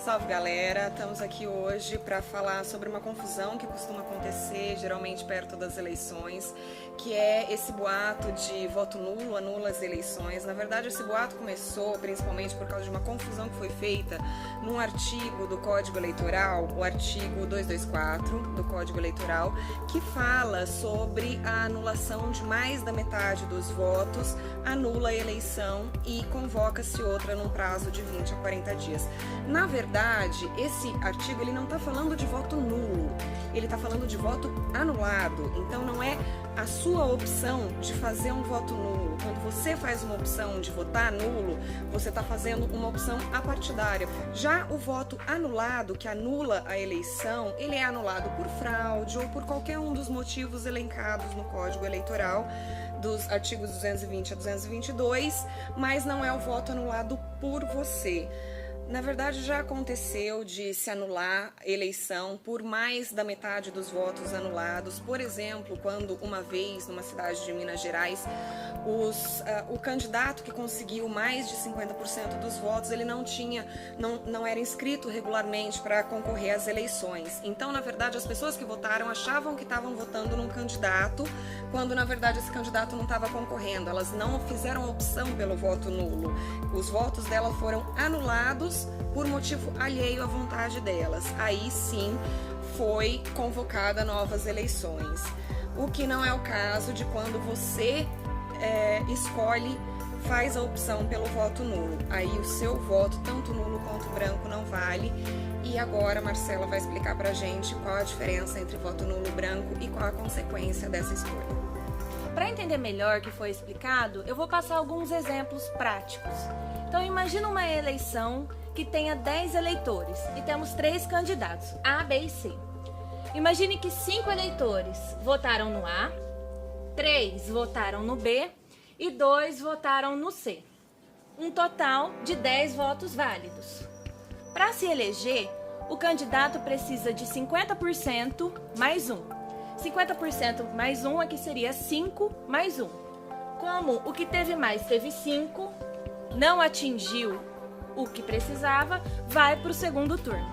Salve galera, estamos aqui hoje para falar sobre uma confusão que costuma acontecer geralmente perto das eleições, que é esse boato de voto nulo, anula as eleições. Na verdade, esse boato começou principalmente por causa de uma confusão que foi feita num artigo do Código Eleitoral, o artigo 224 do Código Eleitoral, que fala sobre a anulação de mais da metade dos votos, anula a eleição e convoca-se outra num prazo de 20 a 40 dias. Na verdade, esse artigo ele não está falando de voto nulo, ele está falando de voto anulado. Então não é a sua opção de fazer um voto nulo. Quando você faz uma opção de votar nulo, você está fazendo uma opção apartidária. Já o voto anulado, que anula a eleição, ele é anulado por fraude ou por qualquer um dos motivos elencados no Código Eleitoral, dos artigos 220 a 222, mas não é o voto anulado por você. Na verdade, já aconteceu de se anular a eleição por mais da metade dos votos anulados. Por exemplo, quando uma vez, numa cidade de Minas Gerais, o candidato que conseguiu mais de 50% dos votos, ele não era inscrito regularmente para concorrer às eleições. Então, na verdade, as pessoas que votaram achavam que estavam votando num candidato, quando, na verdade, esse candidato não estava concorrendo. Elas não fizeram opção pelo voto nulo. Os votos dela foram anulados por motivo alheio à vontade delas. Aí sim foi convocada novas eleições. O que não é o caso de quando você escolhe, faz a opção pelo voto nulo. Aí o seu voto, tanto nulo quanto branco, não vale. E agora a Marcela vai explicar pra gente qual a diferença entre voto nulo e branco e qual a consequência dessa escolha. Para entender melhor o que foi explicado, eu vou passar alguns exemplos práticos. Então imagina uma eleição que tenha 10 eleitores e temos 3 candidatos, A, B e C. Imagine que 5 eleitores votaram no A, 3 votaram no B e 2 votaram no C. Um total de 10 votos válidos. Para se eleger, o candidato precisa de 50% mais 1. 50% mais 1 aqui seria 5 mais 1. Como o que teve mais teve 5, não atingiu o que precisava, vai para o segundo turno.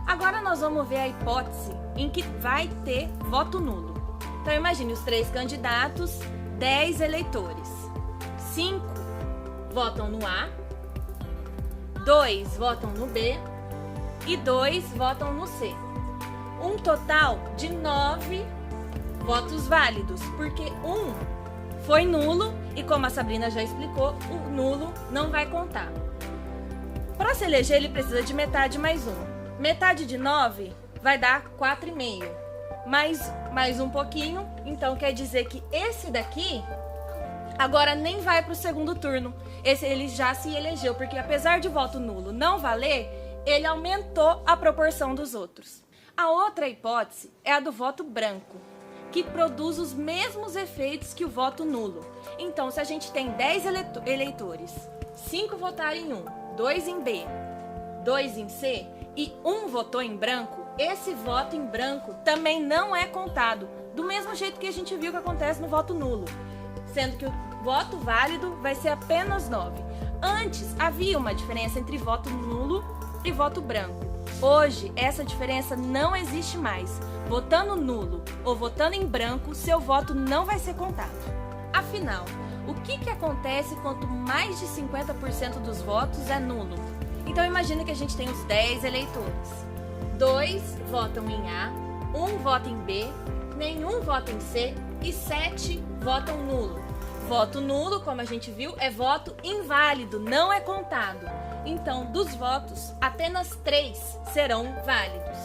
Agora nós vamos ver a hipótese em que vai ter voto nulo. Então imagine os 3 candidatos, 10 eleitores. 5 votam no A, 2 votam no B e 2 votam no C. Um total de 9 votos válidos, porque 1 foi nulo e, como a Sabrina já explicou, o nulo não vai contar. Para se eleger, ele precisa de metade mais 1. Metade de 9 vai dar 4,5. Mais um pouquinho, então quer dizer que esse daqui agora nem vai para o segundo turno. Esse ele já se elegeu, porque apesar de voto nulo não valer, ele aumentou a proporção dos outros. A outra hipótese é a do voto branco, que produz os mesmos efeitos que o voto nulo. Então, se a gente tem 10 eleitores, 5 votaram em 1, 2 em B, 2 em C e 1 votou em branco, esse voto em branco também não é contado, do mesmo jeito que a gente viu que acontece no voto nulo, sendo que o voto válido vai ser apenas 9. Antes, havia uma diferença entre voto nulo e voto branco. Hoje, essa diferença não existe mais. Votando nulo ou votando em branco, seu voto não vai ser contado. Afinal, o que acontece quanto mais de 50% dos votos é nulo? Então imagine que a gente tem os 10 eleitores. 2 votam em A, 1 vota em B, nenhum vota em C e 7 votam nulo. Voto nulo, como a gente viu, é voto inválido, não é contado. Então, dos votos, apenas 3 serão válidos.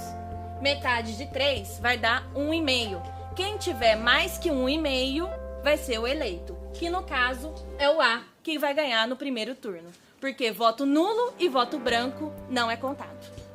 Metade de 3 vai dar 1,5. Quem tiver mais que 1,5 vai ser o eleito, que no caso é o A, que vai ganhar no primeiro turno, porque voto nulo e voto branco não é contado.